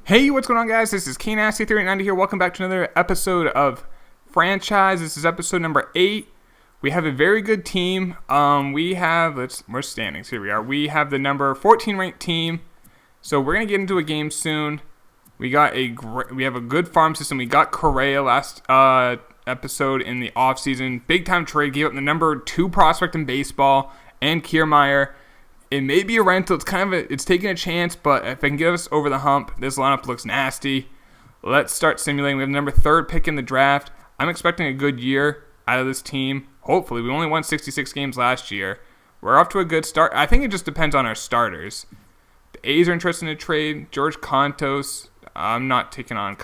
Hey, what's going on, guys? This is KNasty390 here. Welcome back to another episode of Franchise. This is episode number 8. We have a very good team. We're standings. Here we are. We have the number 14 ranked team. So we're gonna get into a game soon. We have a good farm system. We got Correa last episode in the offseason. Big time trade. Gave up the number 2 prospect in baseball and Kiermaier. It may be a rental. It's taking a chance, but if it can get us over the hump, this lineup looks nasty. Let's start simulating. We have the number 3rd pick in the draft. I'm expecting a good year out of this team. Hopefully, we only won 66 games last year. We're off to a good start. I think it just depends on our starters. The A's are interested in a trade. George Contos. I'm not taking on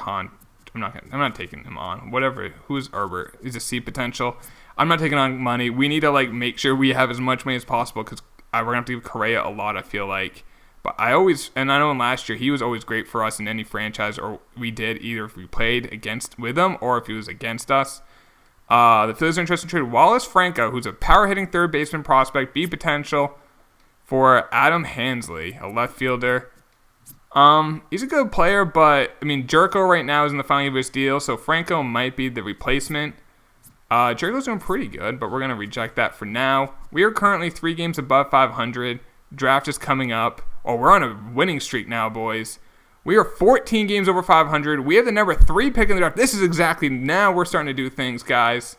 I'm not taking him on. Whatever. Who's Herbert? He's a C potential. I'm not taking on money. We need to make sure we have as much money as possible because we're going to have to give Correa a lot, I feel like. But I know in last year, he was always great for us in any franchise, or we did, either if we played with him or if he was against us. The Phillies are interested in trading Wallace Franco, who's a power-hitting third baseman prospect, B potential, for Adam Hansley, a left fielder. He's a good player, but, Jerko right now is in the final year of his deal, so Franco might be the replacement. Jerko's doing pretty good, but we're going to reject that for now. We are currently 3 games above 500. Draft is coming up. Oh, we're on a winning streak now, boys. We are 14 games over 500. We have the number 3 pick in the draft. This is exactly, now we're starting to do things, guys.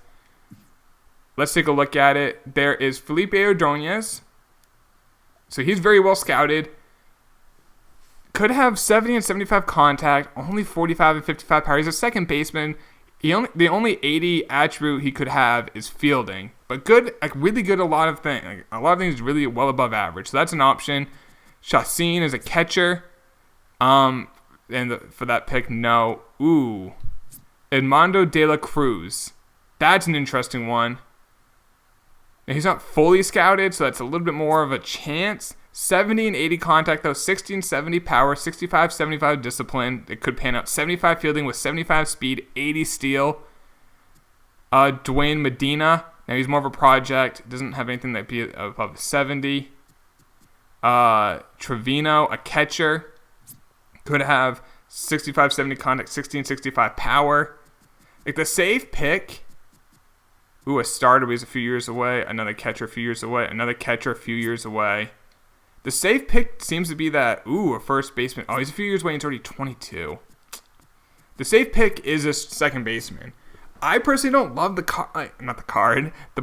Let's take a look at it. There is Felipe Ordonez. So he's very well scouted. Could have 70 and 75 contact, only 45 and 55 power. He's a second baseman. The only 80 attribute he could have is fielding, but good, really good. A lot of things really well above average. So that's an option. Chacin is a catcher. For that pick, no. Edmundo de la Cruz. That's an interesting one. Now, he's not fully scouted, so that's a little bit more of a chance. 70 and 80 contact, though. 60 and 70 power. 65, 75 discipline. It could pan out. 75 fielding with 75 speed. 80 steal. Dwayne Medina. Now, he's more of a project. Doesn't have anything that be above 70. Trevino, a catcher. Could have 65, 70 contact. 60 and 65 power. The safe pick. A starter, but he's a few years away. Another catcher a few years away. Another catcher a few years away. The safe pick seems to be that, a first baseman. Oh, he's a few years away and he's already 22. The safe pick is a second baseman. I personally don't love the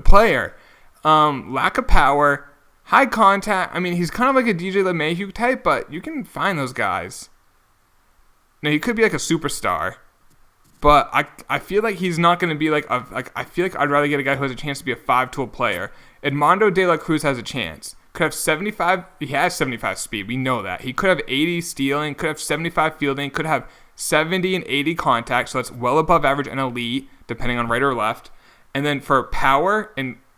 player. Lack of power, high contact. He's kind of like a DJ LeMahieu type, but you can find those guys. Now, he could be like a superstar, but I feel like he's not going to be I feel like I'd rather get a guy who has a chance to be a 5-tool player. Edmundo de la Cruz has a chance. Could have 75. He has 75 speed. We know that. He could have 80 stealing. Could have 75 fielding. Could have 70 and 80 contact. So that's well above average and elite, depending on right or left. And then for power,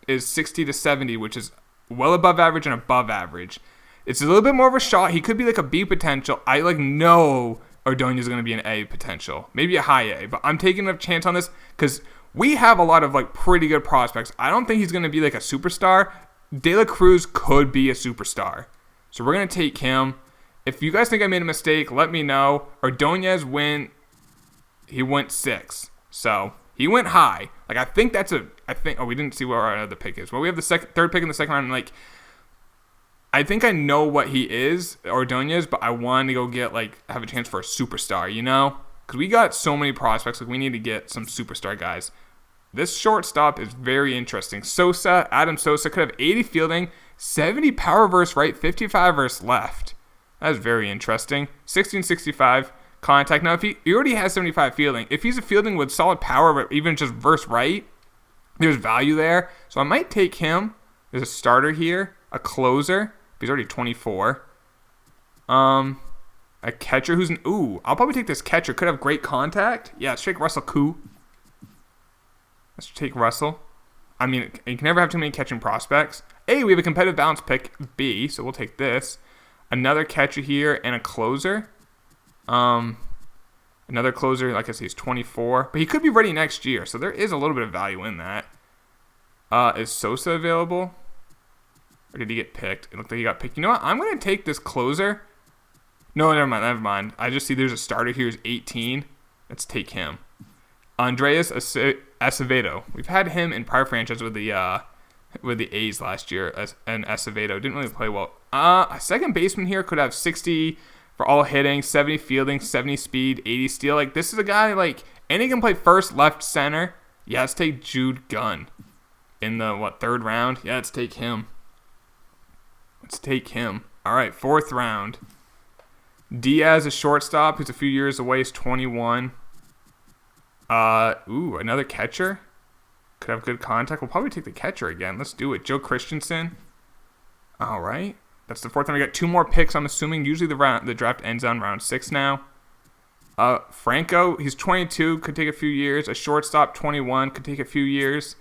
is 60 to 70, which is well above average and above average. It's a little bit more of a shot. He could be like a B potential. I know Ordonez is going to be an A potential, maybe a high A. But I'm taking a chance on this because we have a lot of pretty good prospects. I don't think he's going to be like a superstar. De La Cruz could be a superstar. So we're going to take him. If you guys think I made a mistake, let me know. Ordonez went 6. So he went high. I think we didn't see where our other pick is. Well, we have the 3rd pick in the second round. I think I know what he is, Ordonez, but I wanted to go get, have a chance for a superstar, Because we got so many prospects. We need to get some superstar guys. This shortstop is very interesting. Adam Sosa could have 80 fielding, 70 power versus right, 55 versus left. That is very interesting. 60 and 65 contact. Now, if he already has 75 fielding, if he's a fielding with solid power, but even just versus right, there's value there. So I might take him. There's a starter here, a closer. He's already 24. A catcher who's I'll probably take this catcher. Could have great contact. Yeah, let's take Russell Koo. Let's take Russell. You can never have too many catching prospects. A, we have a competitive balance pick, B, so we'll take this. Another catcher here and a closer. Another closer, like I say, he's 24. But he could be ready next year, so there is a little bit of value in that. Is Sosa available? Or did he get picked? It looked like he got picked. You know what? I'm going to take this closer No, never mind. Never mind. I just see there's a starter here who's 18. Let's take him. Andreas Acevedo. We've had him in prior franchise with the A's last year, and Acevedo didn't really play well. A second baseman here could have 60 for all hitting, 70 fielding, 70 speed, 80 steal. Like, this is a guy, like, and he can play first, left, center. Yeah, let's take Jude Gunn in the, third round? Yeah, let's take him. Let's take him. All right, fourth round. Diaz, a shortstop, who's a few years away, is 21. Another catcher. Could have good contact. We'll probably take the catcher again. Let's do it. Joe Christensen. All right. That's the fourth one. We got 2 more picks, I'm assuming. Usually the draft ends on round 6 now. Franco, he's 22, could take a few years. A shortstop, 21, could take a few years.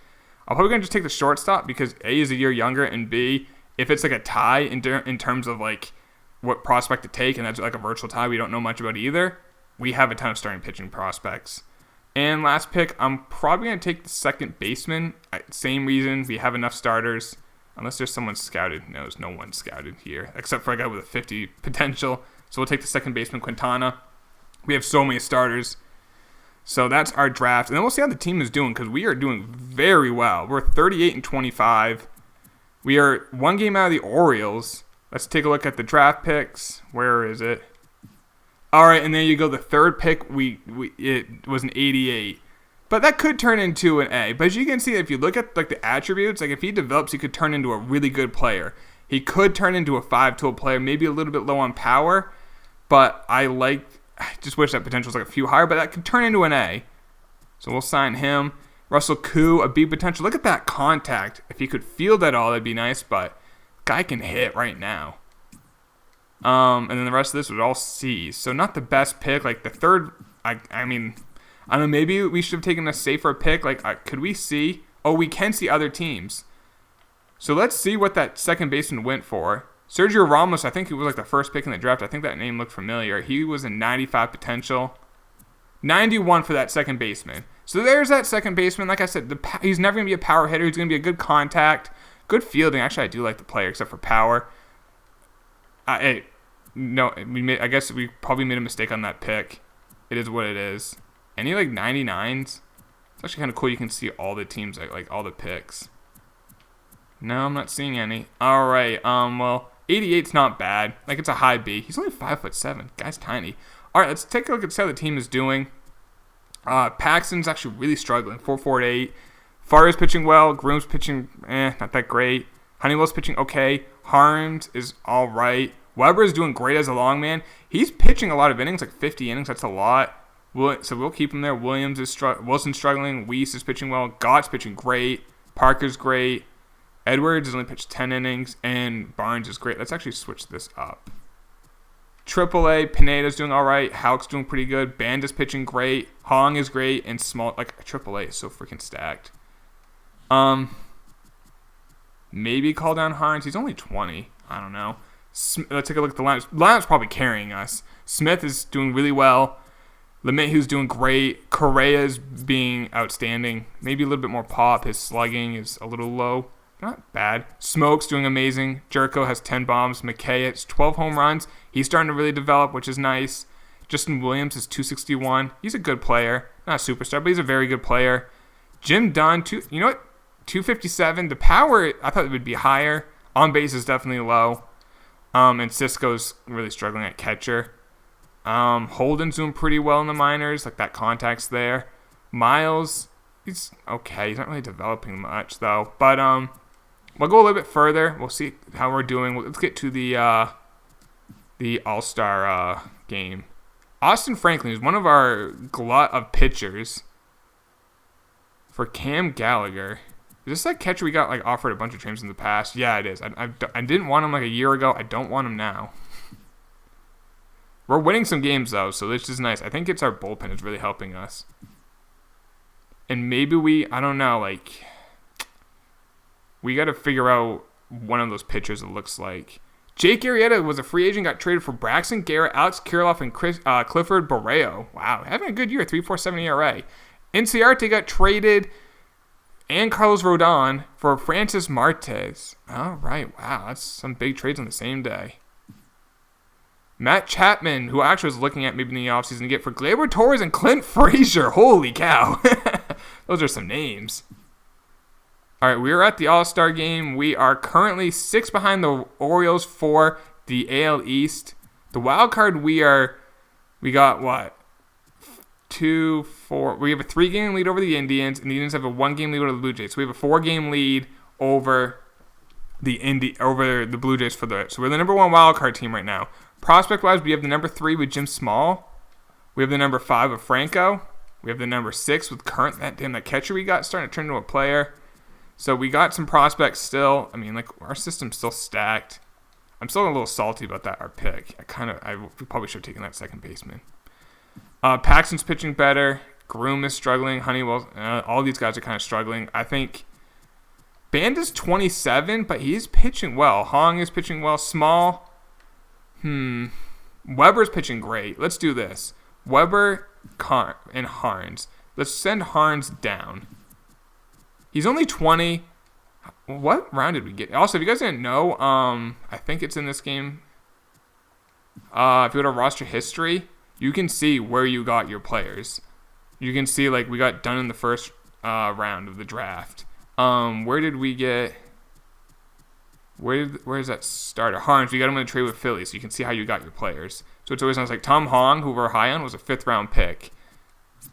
I'm probably going to just take the shortstop because A, is a year younger, and B, if it's like a tie in terms of like what prospect to take, and that's like a virtual tie we don't know much about either, we have a ton of starting pitching prospects. And last pick, I'm probably going to take the second baseman. Same reason, we have enough starters. Unless there's someone scouted. No, there's no one scouted here, except for a guy with a 50 potential. So we'll take the second baseman, Quintana. We have so many starters. So that's our draft. And then we'll see how the team is doing, because we are doing very well. We're 38-25. We are 1 game out of the Orioles. Let's take a look at the draft picks. Where is it? All right, and there you go. The third pick, it was an 88. But that could turn into an A. But as you can see, if you look at like the attributes, like if he develops, he could turn into a really good player. He could turn into a 5-tool player, maybe a little bit low on power. But I just wish that potential was like a few higher, but that could turn into an A. So we'll sign him. Russell Koo, a B potential. Look at that contact. If he could field at all, that'd be nice, but guy can hit right now. And then the rest of this was all C's. So not the best pick. Like the third, I don't know, maybe we should have taken a safer pick. Like, could we see? Oh, we can see other teams. So let's see what that second baseman went for. Sergio Ramos, I think he was like the first pick in the draft. I think that name looked familiar. He was a 95 potential. 91 for that second baseman. So there's that second baseman. Like I said, he's never going to be a power hitter. He's going to be a good contact, good fielding. Actually, I do like the player except for power. I guess we probably made a mistake on that pick. It is what it is. Any like 99s? It's actually kind of cool. You can see all the teams, like all the picks. No, I'm not seeing any. All right. Well, 88's not bad. Like, it's a high B. He's only 5'7". Guy's tiny. All right, let's take a look at how the team is doing. Paxton's actually really struggling. 4.48. Farr's pitching well. Groom's pitching, not that great. Honeywell's pitching okay. Harms is all right. Weber is doing great as a long man. He's pitching a lot of innings, like 50 innings. That's a lot. So we'll keep him there. Wilson's struggling. Weiss is pitching well. Gott's pitching great. Parker's great. Edwards has only pitched 10 innings. And Barnes is great. Let's actually switch this up. AAA, Pineda's doing all right. Houck's doing pretty good. Banda's pitching great. Hong is great. And small, like AAA is so freaking stacked. Maybe call down Harns. He's only 20. I don't know. Let's take a look at the lineup. Lineup's probably carrying us. Smith is doing really well. LeMahieu's doing great. Correa's being outstanding. Maybe a little bit more pop. His slugging is a little low. Not bad. Smoke's doing amazing. Jerko has 10 bombs. McKay has 12 home runs. He's starting to really develop, which is nice. Justin Williams is 261. He's a good player. Not a superstar, but he's a very good player. Jim Dunn, 257. The power, I thought it would be higher. On base is definitely low. And Cisco's really struggling at catcher. Holden's doing pretty well in the minors. Like, that contact's there. Miles, he's okay. He's not really developing much, though. But we'll go a little bit further. We'll see how we're doing. Let's get to the All-Star game. Austin Franklin is one of our glut of pitchers for Cam Gallagher. Is this that catcher we got like offered a bunch of trains in the past? Yeah, it is. I didn't want him like a year ago. I don't want him now. We're winning some games, though, so this is nice. I think it's our bullpen is really helping us. And maybe I don't know, like, we got to figure out one of those pitchers, it looks like. Jake Arrieta was a free agent, got traded for Braxton Garrett, Alex Kirilloff, and Clifford Barreo. Wow, having a good year, 3.47 ERA. Inciarte got traded, and Carlos Rodon for Francis Martes. All right, wow, that's some big trades on the same day. Matt Chapman, who I actually was looking at maybe in the offseason to get for Gleyber Torres and Clint Frazier. Holy cow. Those are some names. All right, we are at the All-Star game. We are currently 6 behind the Orioles for the AL East. The wild card, we got what? 2, 4. We have a 3-game lead over the Indians, and the Indians have a 1-game lead over the Blue Jays. So we have a 4-game lead over the Blue Jays for the. So we're the number 1 wild card team right now. Prospect-wise, we have the number 3 with Jim Small. We have the number 5 with Franco. We have the number 6 with that catcher we got starting to turn into a player. So we got some prospects still. I mean, like, our system's still stacked. I'm still a little salty about our pick. We probably should have taken that second baseman. Paxton's pitching better. Groom is struggling. Honeywell, all these guys are kind of struggling. I think Band is 27, but he's pitching well. Hong is pitching well. Small. Weber's pitching great. Let's do this. Weber and Harns. Let's send Harns down. He's only 20. What round did we get? Also, if you guys didn't know, I think it's in this game. If you go to roster history, you can see where you got your players. You can see, like, we got done in the first round of the draft. Where did we get? Where is that starter? Harms, we got him in a trade with Philly, so you can see how you got your players. So it's always nice. Like Tom Hong, who we're high on, was a 5th-round pick.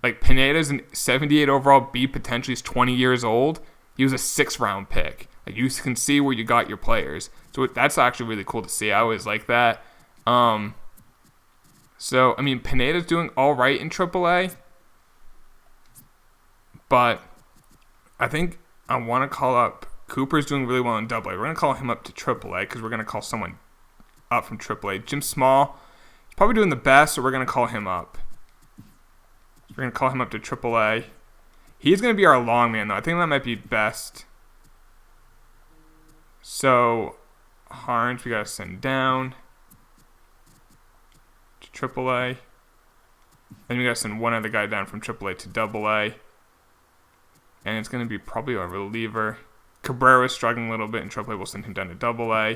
Like Pineda's an 78 overall B, potentially is 20 years old. He was a 6th-round pick. Like, you can see where you got your players. So that's actually really cool to see. I always like that. So, I mean, Pineda's doing all right in AAA. But I think I want to call up Cooper's doing really well in AA. We're going to call him up to AAA because we're going to call someone up from AAA. Jim Small, he's probably doing the best, so we're going to call him up. We're going to call him up to AAA. He's going to be our long man, though. I think that might be best. So, Harns, we got to send down to AAA. Then we got to send one other guy down from AAA to AA. And it's going to be probably a reliever. Cabrera is struggling a little bit in AAA. We'll send him down to AA.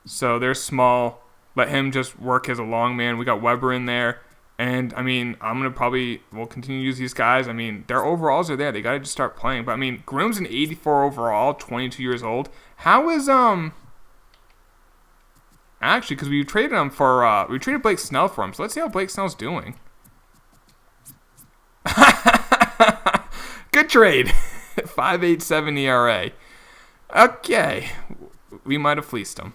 So there's Small. Let him just work as a long man. We got Weber in there. And, I mean, we'll continue to use these guys. I mean, their overalls are there. They got to just start playing. But, I mean, Groom's an 84 overall, 22 years old. How is, actually, because we traded him for, we traded Blake Snell for him. So let's see how Blake Snell's doing. Good trade. 5.87 ERA. Okay. We might have fleeced him.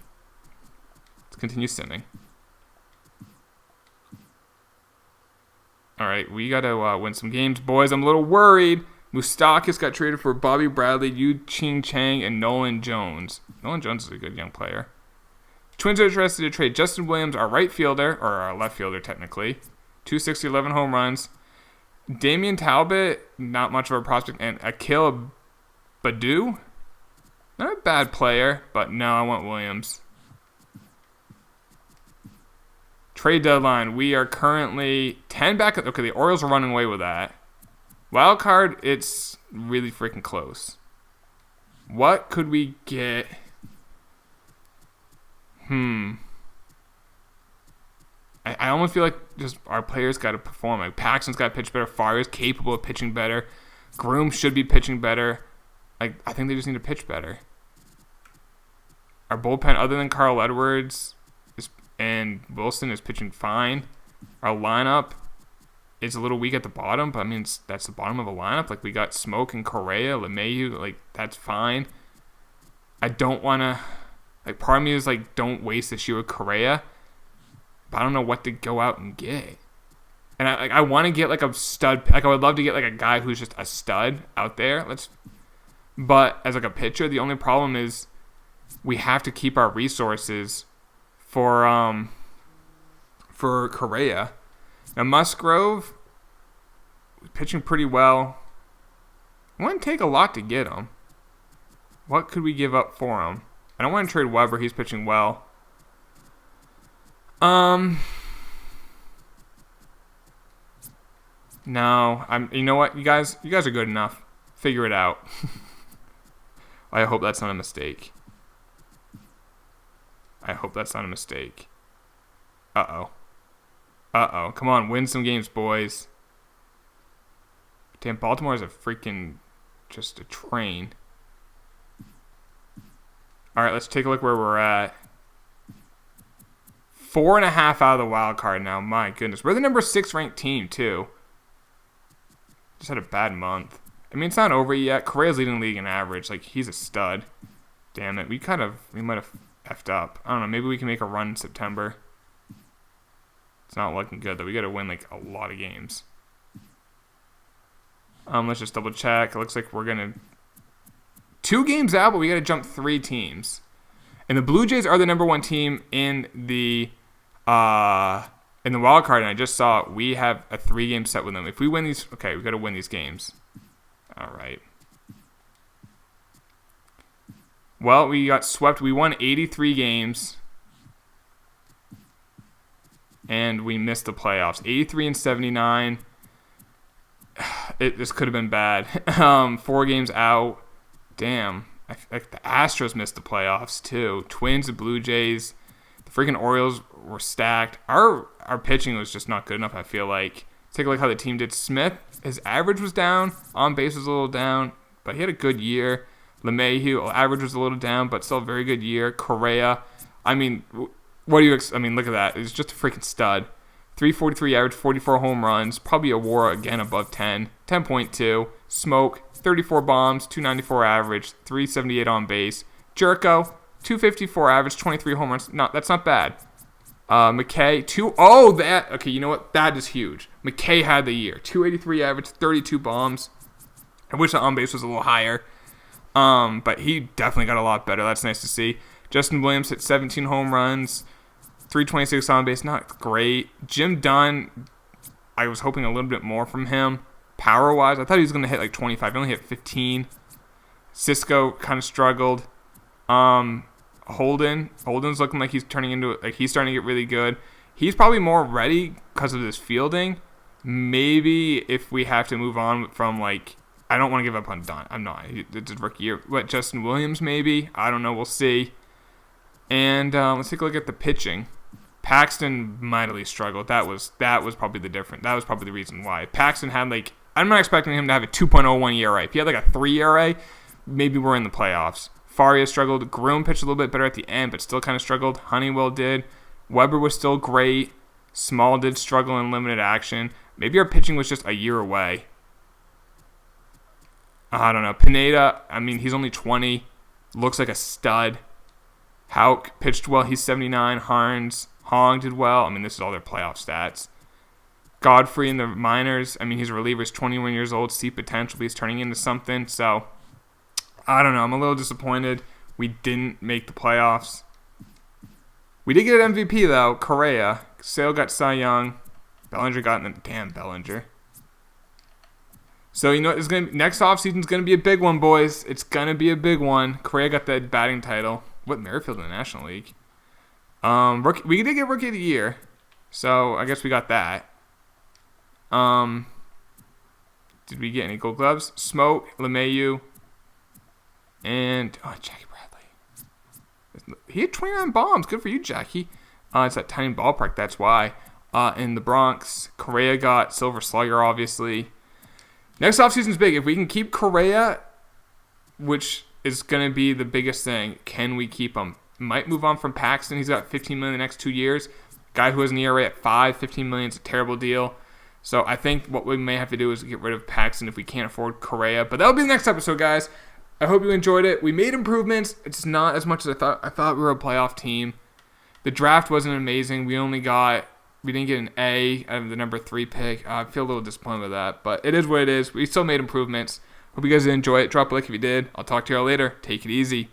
Let's continue simming. All right, we got to win some games, boys. I'm a little worried. Moustakas got traded for Bobby Bradley, Yu-Ching Chang, and Nolan Jones. Nolan Jones is a good young player. Twins are interested to trade Justin Williams, our right fielder, or our left fielder, technically. 260, 11 home runs. Damian Talbot, not much of a prospect. And Akil Badu, not a bad player, but no, I want Williams. Trade deadline, we are currently 10 back. Okay, the Orioles are running away with that. Wild card, it's really freaking close. What could we get? I almost feel like just our players got to perform. Like Paxton's got to pitch better. Farr's capable of pitching better. Groom should be pitching better. Like I think they just need to pitch better. Our bullpen, other than Carl Edwards and Wilson, is pitching fine. Our lineup is a little weak at the bottom, but I mean that's the bottom of a lineup. Like we got Smoke and Correa, LeMahieu, like that's fine. I don't want to. Like part of me is like, don't waste this year with Correa. But I don't know what to go out and get. And I want to get like a stud. Like I would love to get like a guy who's just a stud out there. But as like a pitcher, the only problem is we have to keep our resources for Correa. Now Musgrove pitching pretty well. It wouldn't take a lot to get him. What could we give up for him? I don't want to trade Weber. He's pitching well. No, you know what, you guys are good enough. Figure it out. I hope that's not a mistake. Uh-oh. Uh-oh. Come on, win some games, boys. Damn, Baltimore is a freaking... just a train. All right, let's take a look where we're at. 4.5 out of the wild card now. My goodness. We're the number 6 ranked team, too. Just had a bad month. I mean, it's not over yet. Correa's leading the league in average. Like, he's a stud. Damn it. We might have effed up. I don't know. Maybe we can make a run in September. It's not looking good, though. We got to win, like, a lot of games. Let's just double check. It looks like we're going to... 2 games out, but we got to jump 3 teams. And the Blue Jays are the number 1 team in the wild card, and I just saw we have a 3-game set with them. If we win these, okay, we got to win these games. All right. Well, we got swept. We won 83 games, and we missed the playoffs. 83-79. This could have been bad. 4 games out. Damn. The Astros missed the playoffs, too. Twins and Blue Jays. The freaking Orioles were stacked. Our pitching was just not good enough, I feel like. Take a look how the team did. Smith, his average was down. On base was a little down, but he had a good year. LeMahieu, average was a little down, but still a very good year. Correa, I mean, what do you I mean, look at that. He's just a freaking stud. 343 average, 44 home runs. Probably a WAR again above 10. 10.2. Smoke, 34 bombs, 294 average, 378 on base. Jerko, 254 average, 23 home runs. No, that's not bad. McKay, okay, you know what? That is huge. McKay had the year. 283 average, 32 bombs. I wish the on base was a little higher. But he definitely got a lot better. That's nice to see. Justin Williams hit 17 home runs, 326 on base. Not great. Jim Dunn, I was hoping a little bit more from him. Power-wise, I thought he was going to hit like 25. He only hit 15. Cisco kind of struggled. Holden's looking like he's starting to get really good. He's probably more ready because of his fielding. Maybe if we have to move on from, like, I don't want to give up on Dunn. I'm not. It's his rookie year. But Justin Williams, maybe. I don't know. We'll see. And let's take a look at the pitching. Paxton mightily struggled. That was probably the difference. That was probably the reason why. Paxton had, like, I'm not expecting him to have a 2.01 ERA. If he had like a 3 ERA, maybe we're in the playoffs. Faria struggled. Groom pitched a little bit better at the end, but still kind of struggled. Honeywell did. Weber was still great. Small did struggle in limited action. Maybe our pitching was just a year away. I don't know. Pineda, I mean, he's only 20. Looks like a stud. Houck pitched well. He's 79. Hong did well. I mean, this is all their playoff stats. Godfrey in the minors, I mean, he's a reliever. He's 21 years old. See potential, but he's turning into something. So, I don't know. I'm a little disappointed we didn't make the playoffs. We did get an MVP, though. Correa. Sale got Cy Young. Bellinger got in the... Damn, Bellinger. So, you know what? Next offseason's going to be a big one, boys. It's going to be a big one. Correa got the batting title. What, Merrifield in the National League? We did get Rookie of the Year. So, I guess we got that. Did we get any Gold Gloves? Smoke, LeMahieu, and Jackie Bradley. He had 29 bombs. Good for you, Jackie. It's that tiny ballpark. That's why. In the Bronx, Correa got Silver Slugger, obviously. Next offseason's big. If we can keep Correa, which is going to be the biggest thing, can we keep him? Might move on from Paxton. He's got $15 million the next 2 years. Guy who has an ERA at 5, $15 million is a terrible deal. So I think what we may have to do is get rid of Paxton if we can't afford Correa. But that'll be the next episode, guys. I hope you enjoyed it. We made improvements. It's not as much as I thought. I thought we were a playoff team. The draft wasn't amazing. We didn't get an A out of the number 3 pick. I feel a little disappointed with that. But it is what it is. We still made improvements. Hope you guys did enjoy it. Drop a like if you did. I'll talk to y'all later. Take it easy.